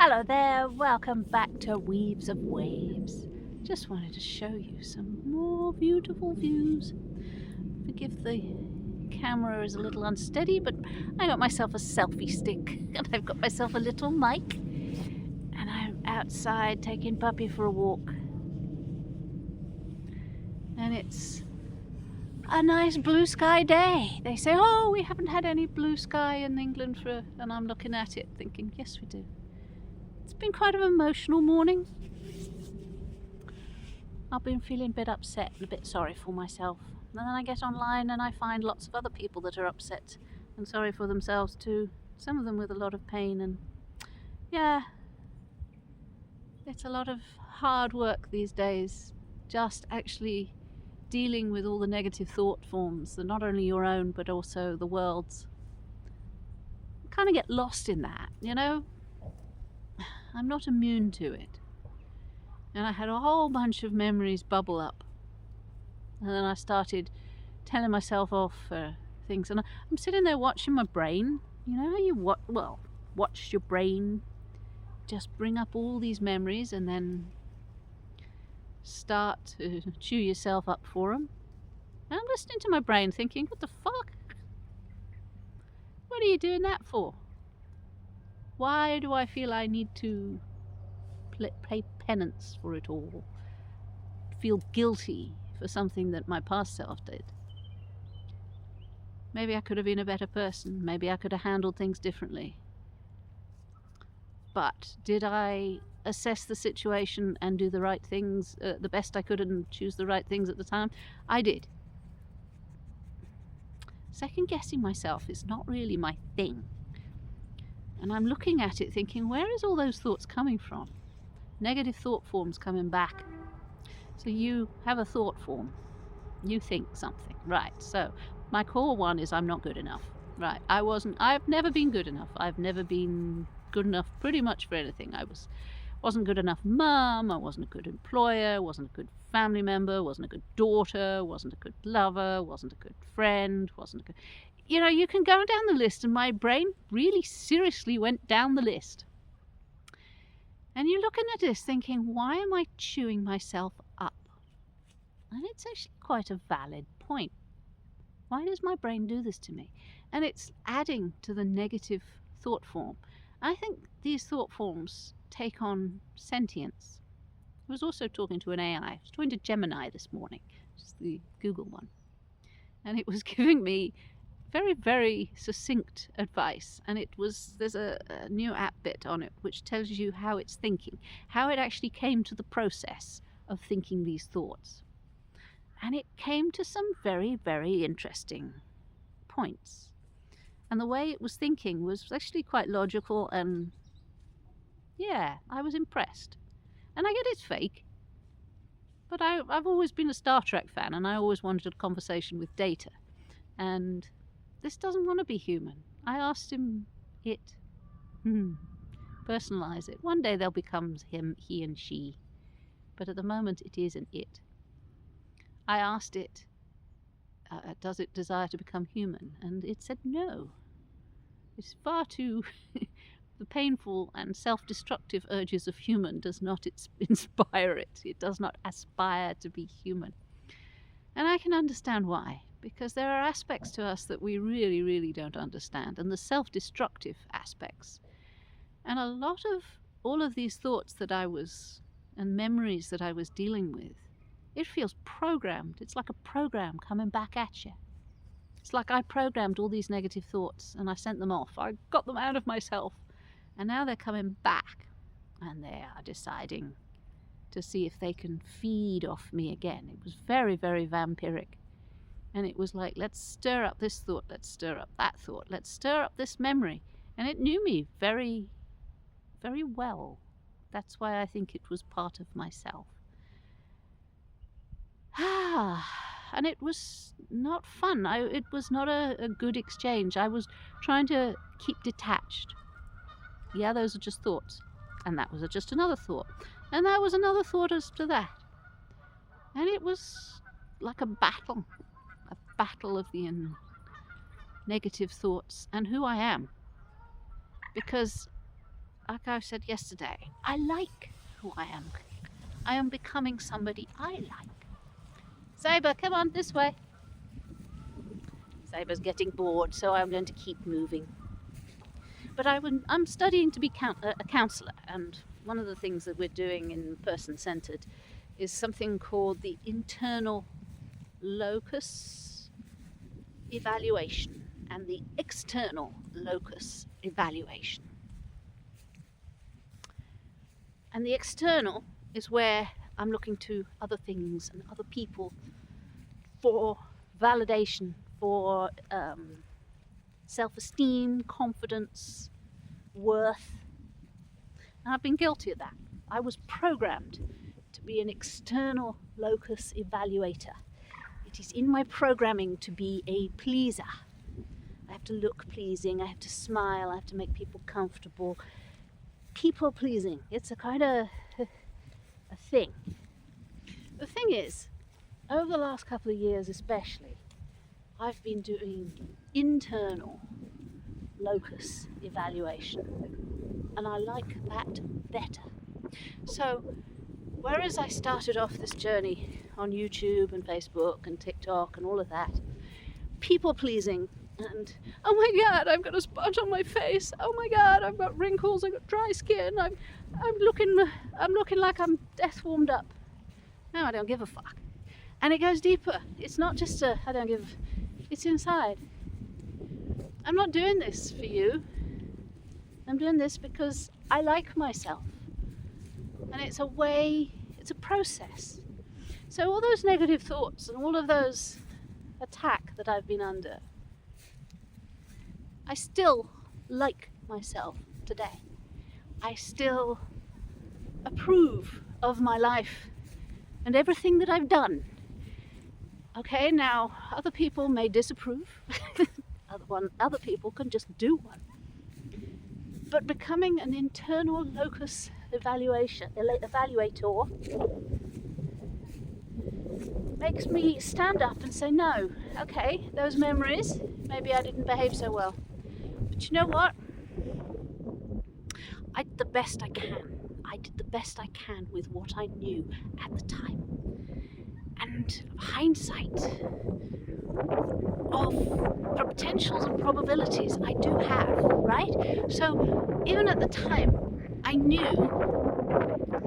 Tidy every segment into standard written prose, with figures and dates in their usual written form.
Hello there, welcome back to Weaves of Waves. Just wanted to show you some more beautiful views. Forgive the camera is a little unsteady, but I got myself a selfie stick and I've got myself a little mic and I'm outside taking Puppy for a walk. And it's a nice blue sky day. They say, oh, we haven't had any blue sky in England and I'm looking at it thinking, yes we do. It's been quite an emotional morning. I've been feeling a bit upset and a bit sorry for myself. And then I get online and I find lots of other people that are upset and sorry for themselves too. Some of them with a lot of pain, and yeah, it's a lot of hard work these days, just actually dealing with all the negative thought forms, that not only your own but also the world's. I kind of get lost in that, you know? I'm not immune to it. And I had a whole bunch of memories bubble up. And then I started telling myself off for things. And I'm sitting there watching my brain. You know how you watch your brain just bring up all these memories and then start to chew yourself up for them. And I'm listening to my brain thinking, what the fuck? What are you doing that for? Why do I feel I need to pay penance for it all? Feel guilty for something that my past self did. Maybe I could have been a better person. Maybe I could have handled things differently. But did I assess the situation and do the right things the best I could and choose the right things at the time? I did. Second guessing myself is not really my thing. And I'm looking at it thinking, where is all those thoughts coming from? Negative thought forms coming back. So you have a thought form. You think something. Right. So my core one is I'm not good enough. Right. I've never been good enough. I've never been good enough pretty much for anything. I wasn't good enough mum. I wasn't a good employer. Wasn't a good family member. Wasn't a good daughter. Wasn't a good lover. Wasn't a good friend. Wasn't a good... You know, you can go down the list, and my brain really seriously went down the list. And you're looking at this thinking, why am I chewing myself up? And it's actually quite a valid point. Why does my brain do this to me? And it's adding to the negative thought form. I think these thought forms take on sentience. I was also talking to an AI. I was talking to Gemini this morning, which is the Google one. And it was giving me very, very succinct advice. And there's a new app bit on it which tells you how it's thinking, how it actually came to the process of thinking these thoughts. And it came to some very, very interesting points. And the way it was thinking was actually quite logical, and yeah, I was impressed. And I get it's fake, but I've always been a Star Trek fan, and I always wanted a conversation with Data. And this doesn't want to be human. I asked him personalize it. One day they'll become him, he and she. But at the moment it is an it. I asked it, does it desire to become human? And it said no. It's far too... the painful and self-destructive urges of human does not inspire it. It does not aspire to be human. And I can understand why. Because there are aspects to us that we really, really don't understand. And the self-destructive aspects. And a lot of all of these thoughts and memories that I was dealing with, it feels programmed. It's like a program coming back at you. It's like I programmed all these negative thoughts and I sent them off. I got them out of myself. And now they're coming back. And they are deciding to see if they can feed off me again. It was very, very vampiric. And it was like, let's stir up this thought. Let's stir up that thought. Let's stir up this memory. And it knew me very, very well. That's why I think it was part of myself. And it was not fun. It was not a good exchange. I was trying to keep detached. Yeah, those are just thoughts. And that was just another thought. And that was another thought as to that. And it was like a battle of the negative thoughts and who I am. Because like I said yesterday, I like who I am. I am becoming somebody I like. Sabre, come on, this way. Sabre's getting bored, so I'm going to keep moving. But I'm studying to be a counsellor, and one of the things that we're doing in Person-Centred is something called the internal locus evaluation and the external locus evaluation. And the external is where I'm looking to other things and other people for validation, for self-esteem, confidence, worth. And I've been guilty of that. I was programmed to be an external locus evaluator. It is in my programming to be a pleaser. I have to look pleasing, I have to smile, I have to make people comfortable. People pleasing, it's a kind of a thing. The thing is, over the last couple of years especially, I've been doing internal locus evaluation, and I like that better. So whereas I started off this journey on YouTube and Facebook and TikTok and all of that, people pleasing, and oh my god, I've got a spot on my face, oh my god, I've got wrinkles, I've got dry skin, I'm looking like I'm death warmed up. No, I don't give a fuck. And it goes deeper. It's not just it's inside. I'm not doing this for you. I'm doing this because I like myself. And it's a process. So all those negative thoughts and all of those attack that I've been under, I still like myself today. I still approve of my life and everything that I've done. Okay, now other people may disapprove. Other people can just do one. But becoming an internal locus evaluator makes me stand up and say, no, okay, those memories, maybe I didn't behave so well. But you know what? I did the best I can. I did the best I can with what I knew at the time. And hindsight of potentials and probabilities I do have, right? So even at the time, I knew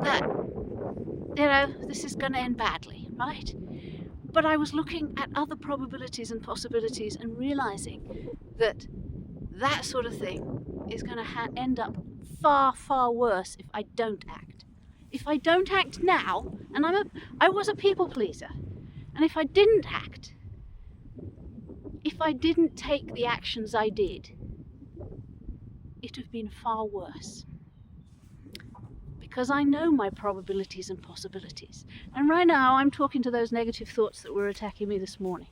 that, this is going to end badly, right? But I was looking at other probabilities and possibilities and realizing that that sort of thing is going to end up far, far worse if I don't act. If I don't act now, and I was a people pleaser, and if I didn't act, if I didn't take the actions I did, it would have been far worse. Because I know my probabilities and possibilities. And right now I'm talking to those negative thoughts that were attacking me this morning.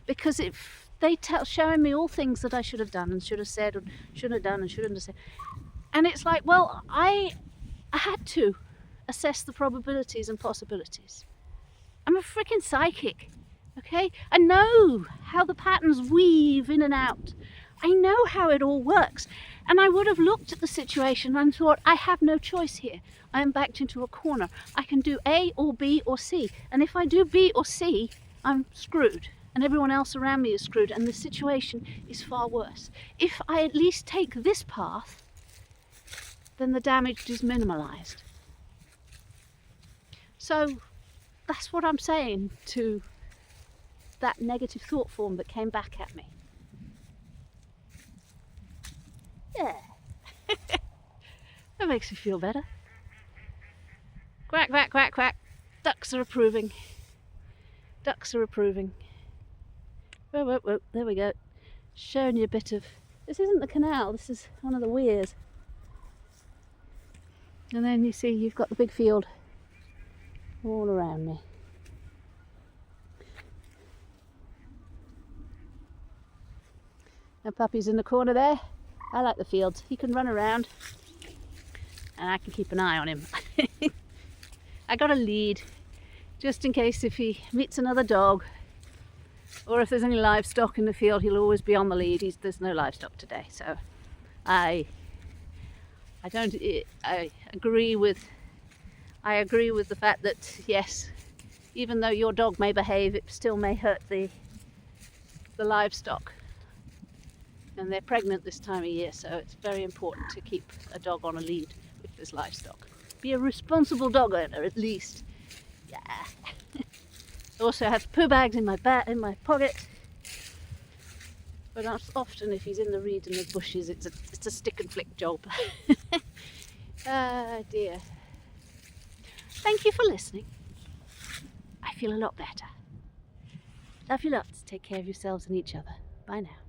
Because if they showing me all things that I should have done and should have said, or shouldn't have done and shouldn't have said. And it's like, well, I had to assess the probabilities and possibilities. I'm a freaking psychic, okay? I know how the patterns weave in and out. I know how it all works. And I would have looked at the situation and thought, I have no choice here. I am backed into a corner. I can do A or B or C. And if I do B or C, I'm screwed. And everyone else around me is screwed. And the situation is far worse. If I at least take this path, then the damage is minimalized. So that's what I'm saying to that negative thought form that came back at me. Yeah. That makes me feel better. Quack, quack, quack, quack. Ducks are approving. Ducks are approving. Whoa, whoa, whoa. There we go. Showing you a bit of... This isn't the canal, this is one of the weirs. And then you see you've got the big field all around me. And Puppy's in the corner there. I like the fields. He can run around and I can keep an eye on him. I got a lead just in case if he meets another dog or if there's any livestock in the field, he'll always be on the lead. There's no livestock today, so I I agree with the fact that yes, even though your dog may behave, it still may hurt the livestock. And they're pregnant this time of year, so it's very important to keep a dog on a lead with this livestock. Be a responsible dog owner, at least. Yeah. I also have poo bags in my pocket. But often, if he's in the reeds and the bushes, it's a stick and flick job. Ah dear. Thank you for listening. I feel a lot better. Love you lots. Take care of yourselves and each other. Bye now.